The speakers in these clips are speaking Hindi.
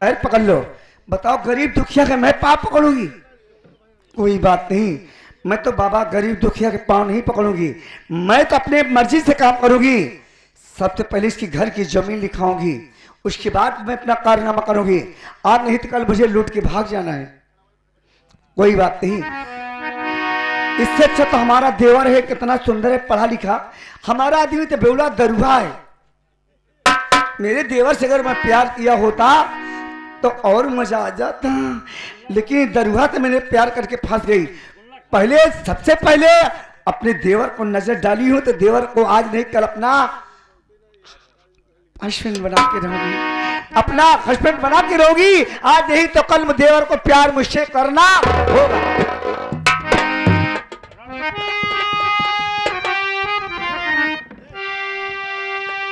पैर पकड़ लो। बताओ गरीब दुखिया का मैं पाप पकड़ूंगी? कोई बात नहीं, मैं तो बाबा गरीब दुखिया के पाँव नहीं पकड़ूंगी, मैं तो अपने मर्जी से काम करूंगी। सबसे पहले इसकी घर की जमीन लिखाऊंगी, उसके बाद मैं अपना कारनामा करूंगी। आज नहीं तो कल मुझे लूट के भाग जाना है। कोई बात नहीं, इससे अच्छा तो हमारा देवर है, कितना सुंदर है, पढ़ा लिखा। हमारा आदमी तो बेवड़ा दरुहा है। मेरे देवर से अगर मैं प्यार किया होता तो और मजा आ जाता, लेकिन दरुहा से मैंने प्यार करके फंस गई। पहले सबसे पहले अपने देवर को नजर डाली हो तो देवर को आज नहीं कल अपना हस्बैंड बना के रहूंगी, अपना हस्बैंड बना के रहोगी। आज नहीं तो कल देवर को प्यार मुझसे करना होगा।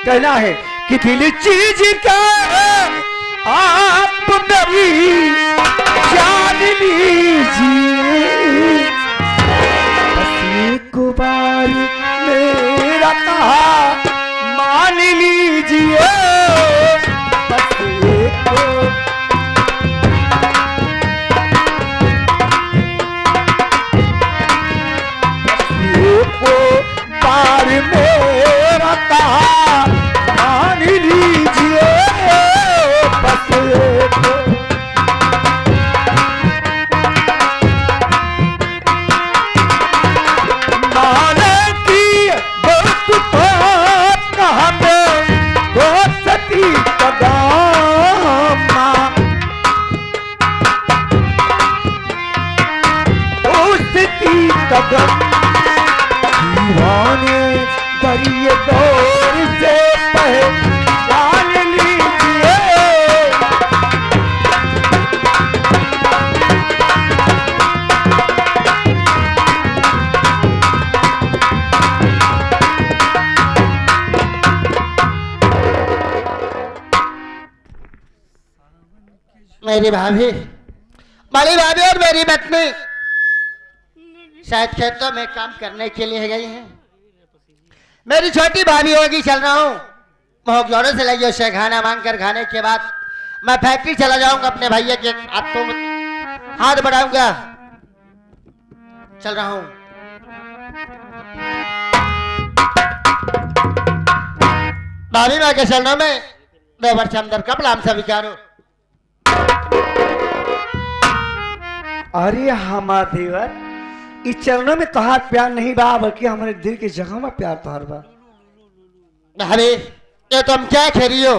कहना है कि दिल चीज का आप मेरी जान लीजिए, बस एक बार मेरा कहा मान लीजिए, बस एक बार मेरा कहा मान लीजिए, बस एक माने की दोस्त तो कहा दोस्ती कदमा, दोस्ती कदम दीवाने दरिए दौर से पहचान लीजिए। मेरी भाभी, बड़ी भाभी और मेरी पत्नी शायद खेतों में काम करने के लिए गई हैं। मेरी छोटी भाभी होगी, चल रहा हूँ मोहक जोड़ों से लगी उससे खाना मांग कर खाने के बाद मैं फैक्ट्री चला जाऊंगा, अपने भैया के हाथों में हाथ बढ़ाऊंगा। चल रहा हूँ। भाभी मैं के चलना में देवर से अंदर कब लाम सा विचारो। अरे हमा देवर, इस चरणों में तोहार प्यार नहीं बा, बल्कि हमारे दिल की जगह में प्यार तोहार बा। भाभी ये तुम क्या कह रही हो?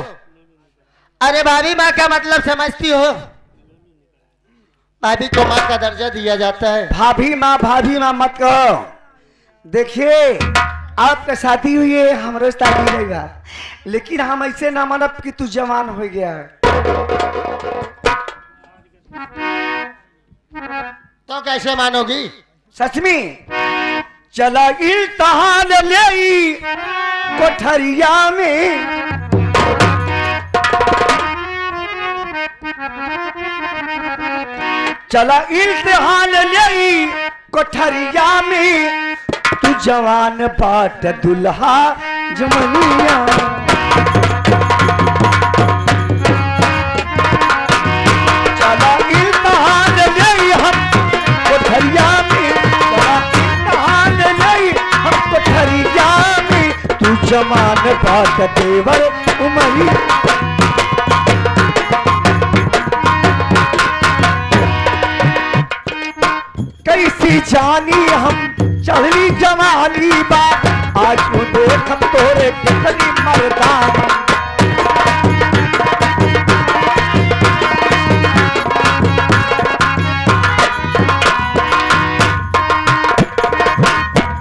अरे भाभी माँ का मतलब समझती हो? भाभी को माँ का दर्जा दिया जाता है। भाभी माँ मत कहो। देखिए आपका शादी हुई है, हमारे शादी रहेगा, लेकिन हम ऐसे ना मानब कि तू जवान हो गया है। तो कैसे मानोगी? सच में चला इल्तहान ले कोठरिया में, चला इल्तहान ले कोठरिया में, तू जवान बाट दुल्हा जमनिया। चला इल्तहान ले हम कोठरिया में, तू जमान बाट देवर उमरी। कैसी जानी हम चढ़ली जवानी बा, आज तू देख तोरे कितनी मर्दाना।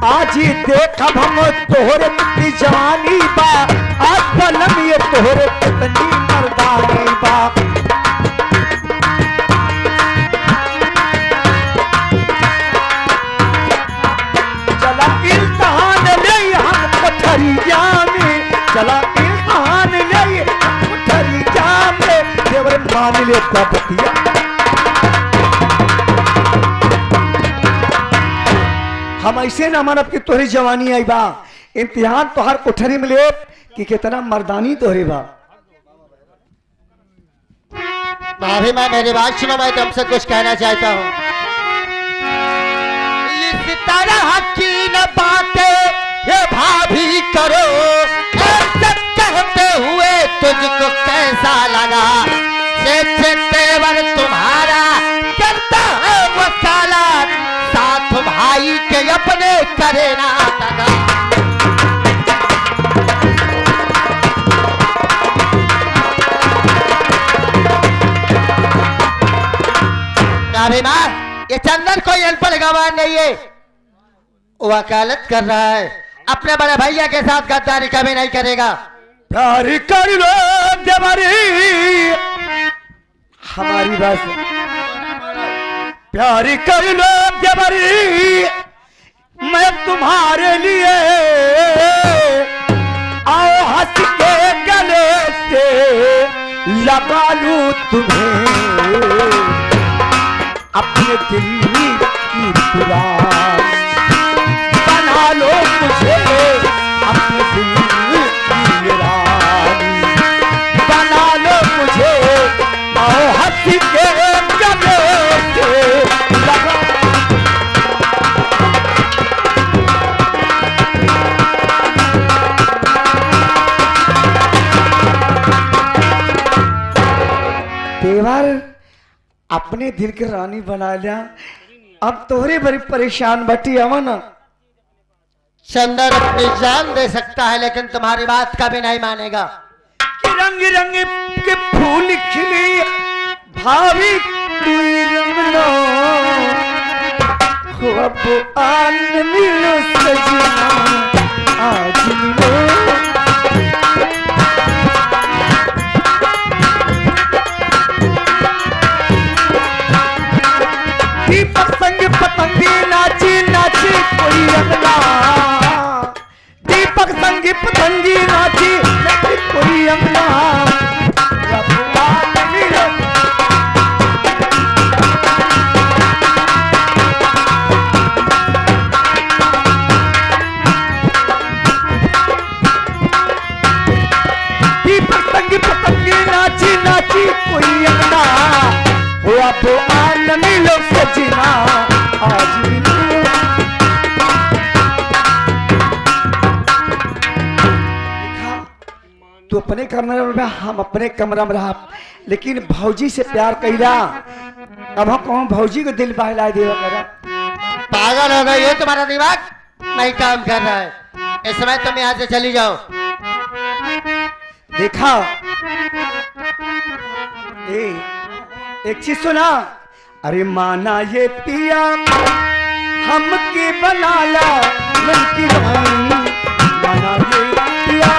आज ही देखब हम तोहरे कितनी जवानी बा, आज कलम ये तोहरे कितनी मर्दानी बा। चला इल्तहान ले हम कोठरिया में, चला इल्तहान ले हम कोठरिया में, देवर मान ले तब दिया। हम ऐसे ना मानब कि तोहरी जवानी आई बा, इम्तिहान तोहर कोठरी में ले कि कितना मर्दानी तोहरे बा। भाभी मैं मेरी बात सुनो, मैं तुमसे कुछ कहना चाहता हूँ। इस तरह की न बातें ये भाभी करो, ऐसा कहते हुए तुझको कैसा लगा? से तेवर तुम्हारा करता है वकालत, साथ भाई के अपने करे ना दगा। ये चंदन कोई अनपढ़ गवार नहीं है, वकालत कर रहा है, अपने बड़े भैया के साथ गद्दारी कभी नहीं करेगा। प्यार कर लो देवरी, हमारी बात सुन। प्यार कर लो देवरी, मैं तुम्हारे लिए आओ हंस के गले से लगा लूं तुम्हें अपने दिल की पुराण, बना लो मुझे अपने दिल की रानी, बना लो मुझे आओ हंस के गले से लगा। देवर अपने दिल के रानी बना लिया, अब तोहरे बड़ी परेशान बटी अमन। चंदन अपनी जान दे सकता है लेकिन तुम्हारी बात कभी नहीं मानेगा। कि रंग रंग के फूल खिली भाभी कोई रंग लो, अब आन मिलो सजना आज मिलो। दीपक संग पतंगी नाची नाची कोई अगला, दीपक संग पतंगी नाची नाची कोई अगला। दीपक संग पतंगी नाची नाची कोई अगला, हुआ तो आन मिलो सजना आज मिलो। तू अपने कमरे में, हम अपने कमरा में रहा, लेकिन भौजी से प्यार कैला, अब हम कहूँ भौजी को दिल बहला देवा करा। पागल हो गई है, तुम्हारा दिमाग नहीं काम कर रहा है। इस समय तुम यहाँ से चली जाओ। देखा एक चीज सुना, अरे माना ये पिया हमके बना ला मन की रानी, माना ये पिया,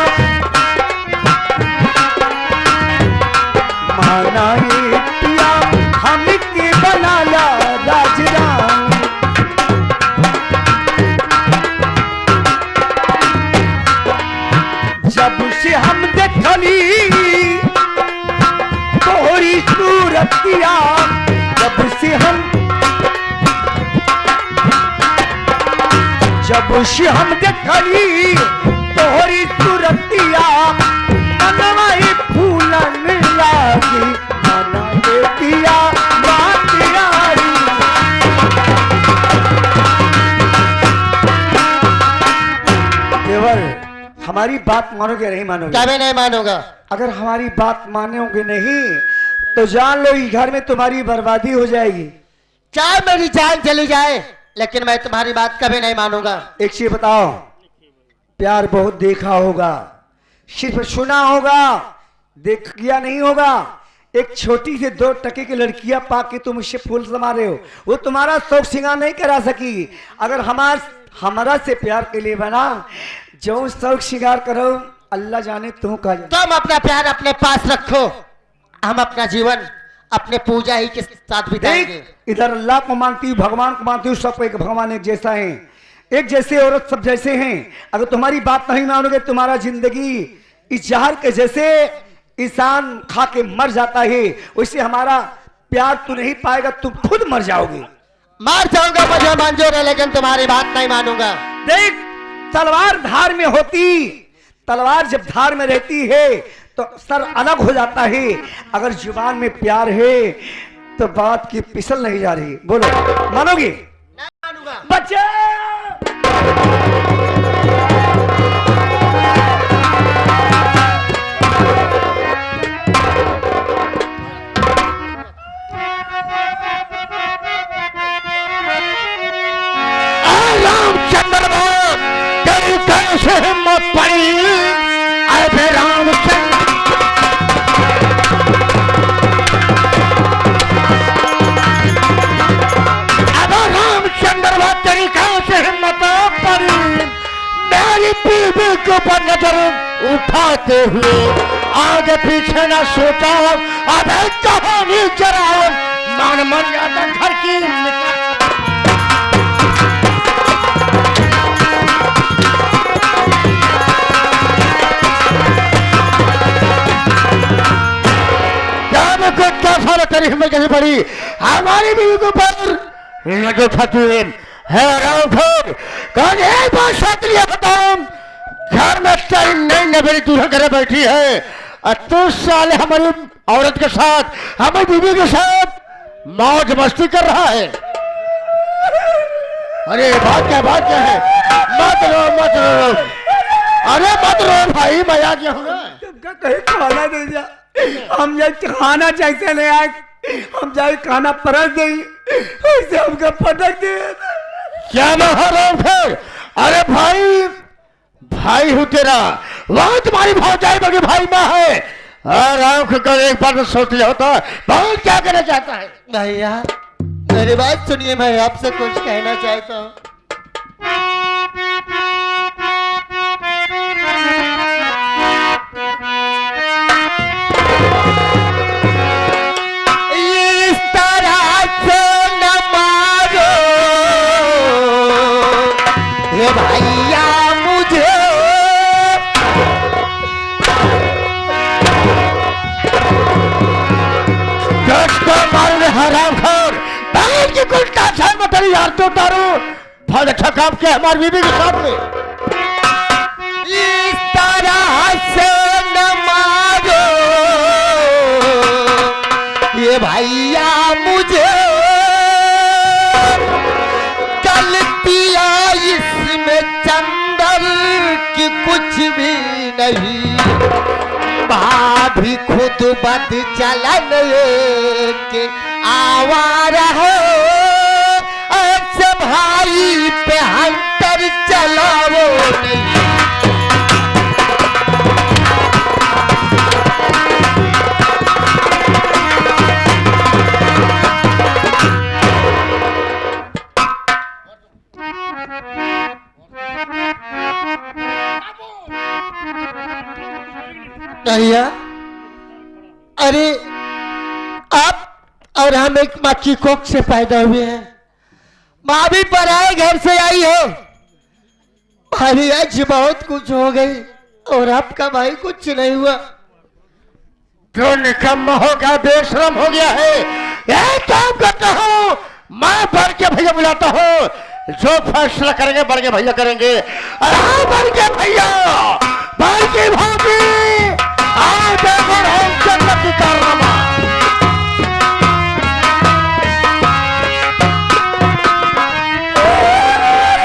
माना ये पिया हमके बना ला राजरानी। जब से हम देखली तोहरी सूरतिया, जब से हम देखली तोहरी सूरतिया, मनवा ही फूलन लागी, मना ये पिया बात यारी। देवर हमारी बात मानोगे नहीं मानोगे? कभी नहीं मानूंगा। अगर हमारी बात मानोगे नहीं तो जान लो कि घर में तुम्हारी बर्बादी हो जाएगी। चाहे मेरी जान चली जाए लेकिन मैं तुम्हारी बात कभी नहीं मानूंगा। एक चीज बताओ, प्यार बहुत देखा होगा, सिर्फ सुना होगा, देख किया नहीं होगा। एक छोटी से 2 टके की लड़कियां पाके तुम उससे फूल समा रहे हो, वो तुम्हारा शौक श्रृंगार नहीं करा सकी। अगर हमारा से प्यार के लिए बना, जो शौक श्रृंगार करो अल्लाह जाने तुम का। तुम अपना प्यार अपने पास रखो, हम अपना जीवन अपने पूजा ही के साथ बिताएंगे। इधर अल्लाह को मानती हूँ, भगवान को मानती हूँ, सब एक भगवान एक जैसा है, एक जैसे औरत सब जैसे हैं। अगर तुम्हारी बात नहीं मानोगे, तुम्हारा जिंदगी इस जहर के जैसे इंसान खा के मर जाता है, वैसे हमारा प्यार तू नहीं पाएगा, तुम खुद मर जाओगे। मार जाऊंगा मुझे मंजूर है, लेकिन तुम्हारी बात नहीं मानूंगा। देख, तलवार धार में होती, तलवार जब धार में रहती है तो सर अलग हो जाता है। अगर जुबान में प्यार है तो बात की फिसल नहीं जा रही। बोलो, मानोगी? नहीं मानूंगा। बच्चे रामचंद्र तेरी कैसे हिम्मत पड़ी? अरे रामचंद्र रामचंद्र तेरी कैसे हिम्मत पड़ी? मेरी बीवी के ऊपर नजर उठाते हुए आगे पीछे न सोचा। अब कहानी जरा मान मर्यादा घर की निकल। तेरी हिम्मत कैसे पड़ी हमारी बीवी के ऊपर नजर उठाते हुए? है रामपुर कौन एक बात क्षत्रिय बताओ, घर में तेरी नई नवेली दूल्हा घर बैठी है और तू साले हमारी औरत के साथ हमारी बीवी के साथ मौज मस्ती कर रहा है। अरे बात क्या है? मत रो। अरे मत रो भाई, मैं आ गया हूँ ना। तुमका कहीं खाना दे जा, हम ये खाना जैसे ले आए, हम जाए खाना परस दे, ऐसे हमका पटक दे। क्या महाराम फिर? अरे भाई हूँ तेरा, वहां तुम्हारी भौजाई बड़ी भाई माँ है। आराम कर एक बार तो सोच लिया होता बहुत क्या करना चाहता है। भैया मेरी बात सुनिए, मैं आपसे कुछ कहना चाहता हूँ। इस तरह से न मारो ये भैया मुझे, मारने हराम खोर बैल की कुलटा छाल में तेरी यार तो उतारू। बहुत अच्छा काम किया हमारी बीवी के साथ में। इस तरह से न मारो ये भैया मुझे, गलतियां इसमें चंदर की कुछ भी नहीं। भाभी खुद बद चलन के आवारा हो, अच्छा भाई पे हंटर चलाओ नहीं। भैया अरे आप और हम एक माँ की कोख से पैदा हुए हैं। माँ भी पराए घर से आई हो। भाभी आज बहुत कुछ हो गई और आपका भाई कुछ नहीं हुआ। क्यों निकम्मा हो गया, बेशरम हो गया है। यह काम करता हूँ, मैं बढ़ के भैया बुलाता हूँ, जो फैसला करेंगे बढ़ के भैया करेंगे। अरे बढ़ के भैया, बढ़ के भाभी, आज जन्नत की कारनामा।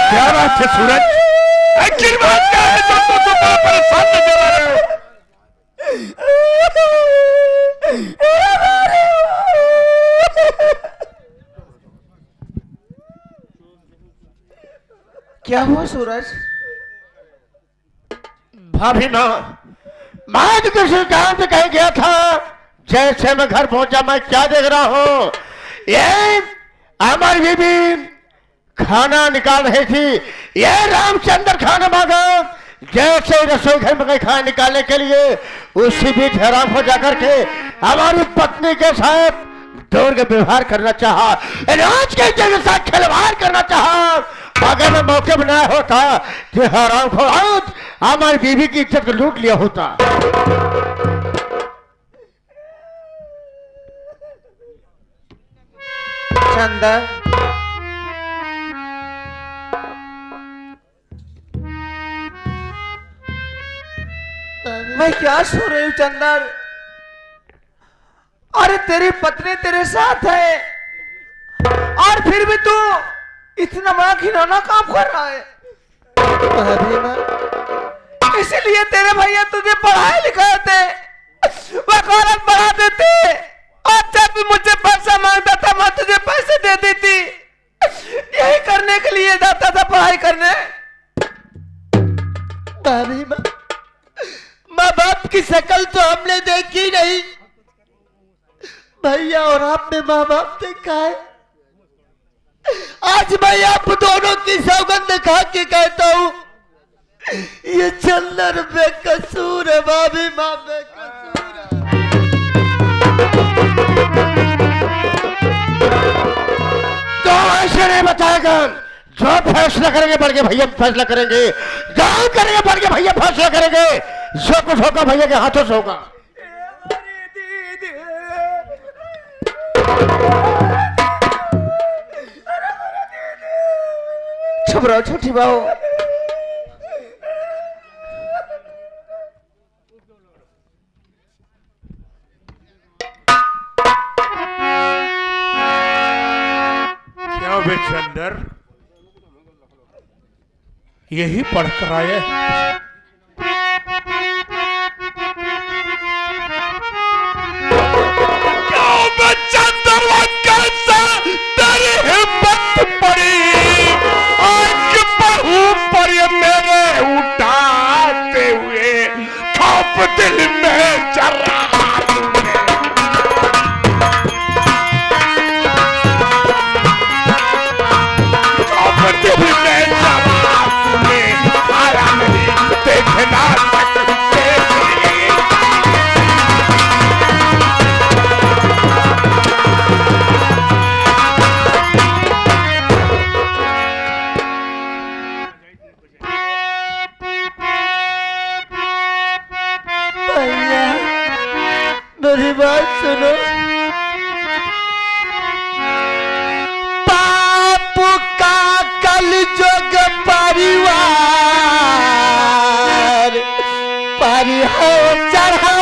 क्या बात है सूरज? आखिर बात क्या है जो तुम तो परेशान नजर आ रहे हो? क्या हुआ सूरज? भाभी ना, मैं तो किसी काम से कहीं गया था, जैसे मैं घर पहुंचा मैं क्या देख रहा हूँ, ये हमारी बीबी खाना निकाल रही थी। ये रामचंद्र खाना मांगा, जैसे रसोई घर में गए खाना निकालने के लिए, उसी बीच हैरान हो जाकर के हमारी पत्नी के साथ दौड़ के व्यवहार करना चाहा, राज के साथ खिलवाड़ करना चाहा। अगर मैं मौके बनाया होता कि हराम खोर हमारी बीवी की इज्जत को लूट लिया होता। चंदा मैं क्या सो रही हूँ चंदर? अरे तेरी पत्नी तेरे साथ है और फिर भी तू इतना बड़ा घिनौना काम कर रहा है। भाभी माँ, इसीलिए तेरे भैया तुझे पढ़ाए लिखाते, वकालत बढ़ा देते और जब भी मुझे पैसा मांगता था मैं तुझे पैसे दे देती। यही करने के लिए जाता था पढ़ाई करने। भाभी माँ, माँ बाप की शक्ल तो हमने देखी नहीं, भैया और आप में माँ बाप देखा है। आज मैं आप दोनों की सौगंध खा के कहता हूँ ये चंदर बेकसूर है, भाभी माँ बेकसूर है। तो ऐसे नहीं बताएगा, जो फैसला करेंगे बढ़ के भैया फैसला करेंगे, जो करेंगे बढ़ के भैया फैसला करेंगे, जो कुछ होगा भैया के हाथों से होगा। चुप रहो छोटी बहू। क्यों बे चंदर, यही पढ़ कर आए? क्यों बे चंदर, कैसा तेरी हिम्मत पड़ी आज बहू पर ये मेरे उठाते हुए खौफ दिल में जरा दिल में जरा तुम्हें आया नहीं देखना सकते। भैया मेरी बात सुनो, पाप का कलयुग परिवार पर हो चढ़ा,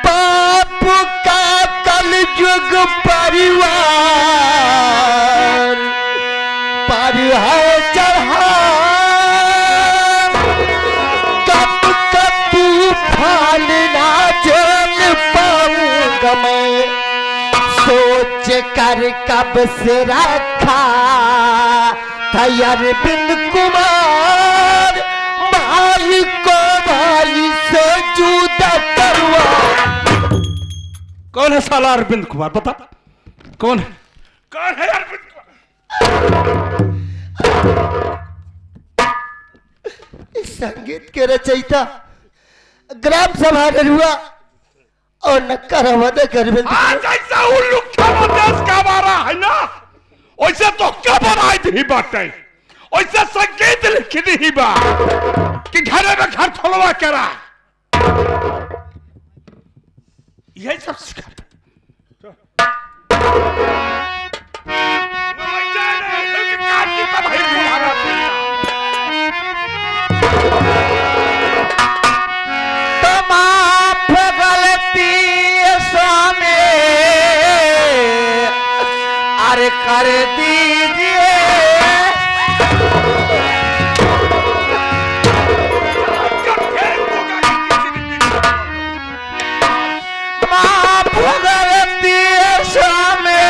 पाप का कलयुग परिवार पर है चढ़ा, कब कब तूफान ना झेल पाऊंगा मैं, सोच कर कब से रखा था अरविंद कुमार, भाई को भाई से जुदा करवा। कौन है साला अरविंद कुमार? बता कौन है? कौन है अरविंद कुमार? इस संगीत के रचयिता ग्राम सभा हुआ और नक्का रवादक अरविंद आज ऐसा उल्लू देश का हमारा है ना, वैसे तो कबर आई थी बातें, वैसे संगीत लिखी ही बा कि घरे में घर खोलवा करा, यही सब सिखाता। माफ गलती स्वामी अरे कर दीजिए, माफ गलती स्वामी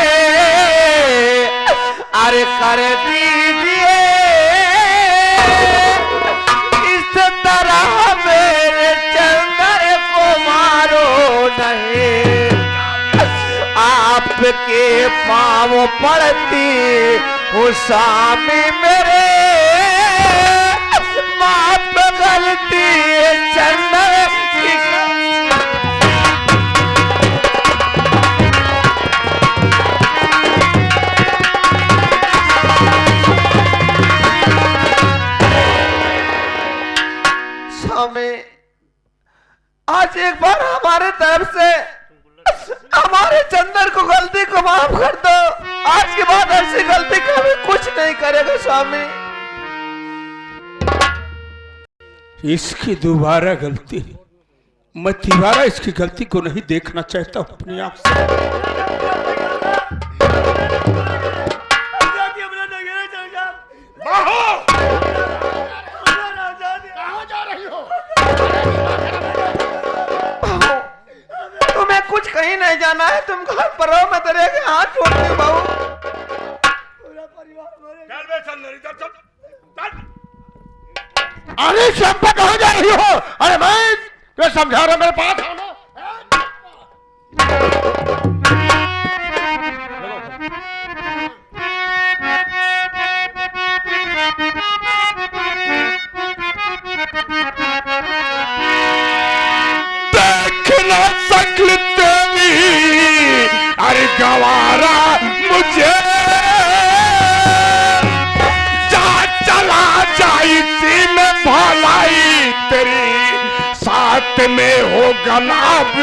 अरे कर दीजिए, इस तरह मेरे चंदर को मारो नहीं, आपके पाँव पड़ती हूँ स्वामी मेरे, माफ गलती चंदर की। स्वामी और हमारे तरफ से हमारे चंदन को गलती को माफ कर दो। आज के बाद ऐसी गलती कभी कुछ नहीं करेगा स्वामी। इसकी दोबारा गलती, मैं दोबारा इसकी गलती को नहीं देखना चाहता हूं अपनी आंख से। बाहो! कहाँ जा रही हो? तुम्हें कुछ कहीं नहीं जाना है, तुम घर पर रहो, मैं तेरे के हाथ जोड़ती हूँ बहू। चल बे, चल इधर चल, चल। अरे चंपा कहाँ जा रही हो? अरे मैं समझा रहा, मेरे पास आओ ना। देखना शक्ल तेरी, अरे गवारा मुझे जा चला जाई थी मैं भलाई तेरी, साथ में हो गलाब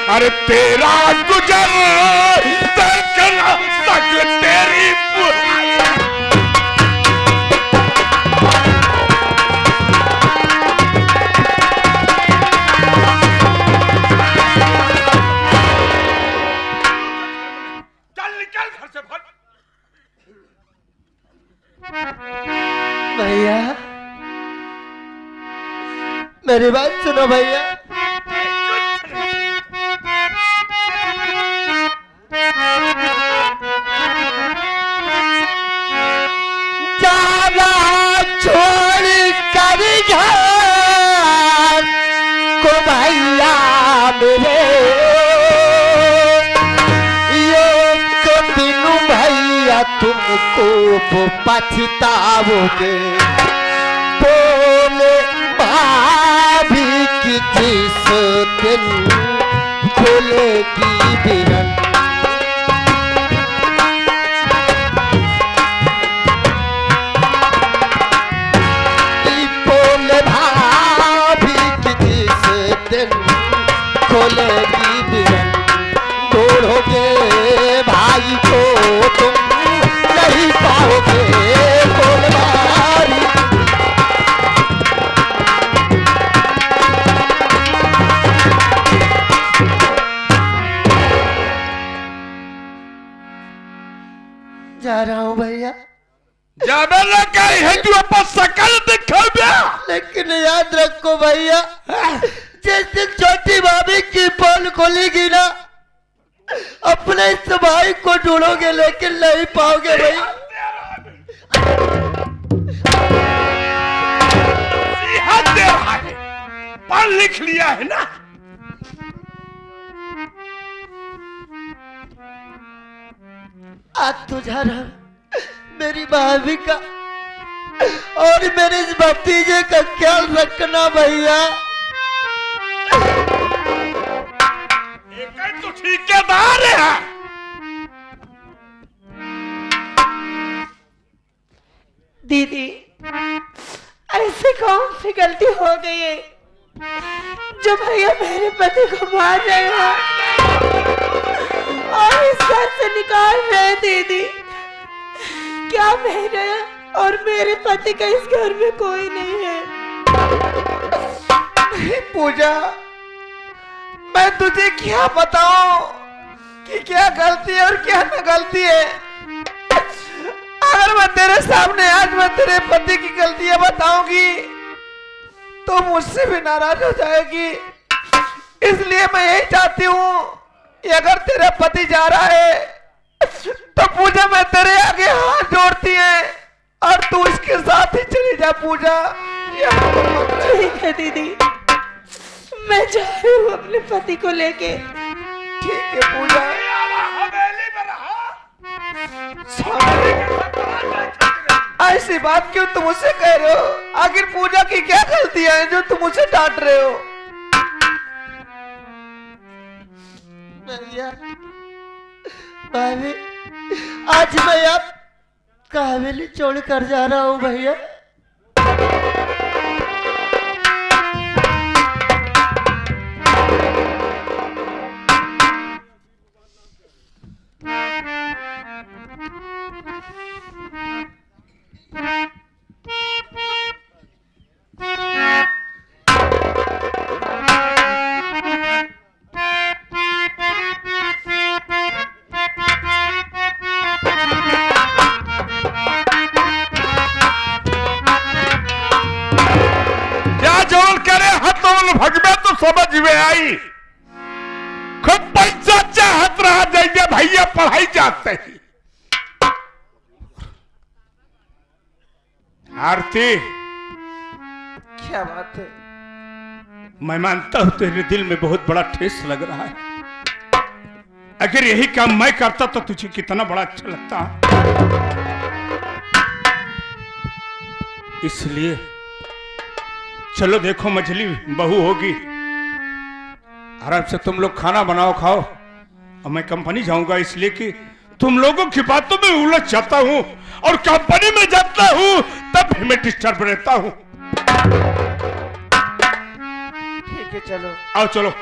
अरे तेरा गुजर, देखना शक्ल तेरी। भैया मेरी बात सुनो भैया। जाना छोड़ कर घर को भैया मेरे, ये बिनु भैया तुमको वो पछताओगे। बोले भाभी की जिस दिन खुलेगी बिरन, बोले भाभी की जिस दिन खुलेगी बिरन, ढूंढोगे भाई को तुम नहीं पाओगे। बोल भारी जा रहा हूँ भैया, जाबे लगा है तू अपन शकल दिखाबे, लेकिन याद रखो भैया, जिस दिन छोटी भाभी की पोल खोलेगी ना, अपने इस भाई को ढूंढोगे लेकिन नहीं पाओगे भैया। पढ़ लिख लिया है ना। आज तो जा रहा मेरी भाभी का और मेरे इस भतीजे का ख्याल रखना भैया। एक तो ठेकेदार है। दीदी ऐसे कौन सी गलती हो गई है जो भैया मेरे पति को मार रहे हैं और इस घर से निकाल रहे हैं? दीदी क्या मेरे और मेरे पति का इस घर में कोई नहीं है? नहीं पूजा, मैं तुझे क्या बताऊं कि क्या गलती है और क्या न गलती है। अगर मैं तेरे सामने आज मैं तेरे पति की गलतियां बताऊंगी तो मुझसे भी नाराज हो जाएगी। इसलिए मैं यही चाहती हूँ कि अगर तेरा पति जा रहा है तो पूजा मैं तेरे आगे हाथ जोड़ती है और तू इसके साथ ही चली जा। पूजा ठीक है दीदी, मैं जा रही हूँ अपने पति को लेके। ठीक है पूजा। ऐसी बात क्यों तुम मुझसे कह रहे हो? आखिर पूजा की क्या गलतियां हैं जो तुम मुझे डांट रहे हो? भैया भाभी, आज मैं आप का हवेली छोड़ कर जा रहा हूँ भैया। नहीं, खूब पैसा चाहत रहा जाइए भैया पढ़ाई जाते ही। आरती, क्या बात है? मैं मानता हूं तेरे दिल में बहुत बड़ा ठेस लग रहा है। अगर यही काम मैं करता तो तुझे कितना बड़ा अच्छा लगता। इसलिए चलो देखो मछली बहू होगी, आराम से तुम लोग खाना बनाओ खाओ, और मैं कंपनी जाऊंगा, इसलिए कि तुम लोगों की बातों में उलझ जाता हूं और कंपनी में जाता हूं तब भी मैं डिस्टर्ब रहता हूं। ठीक है चलो। आओ चलो।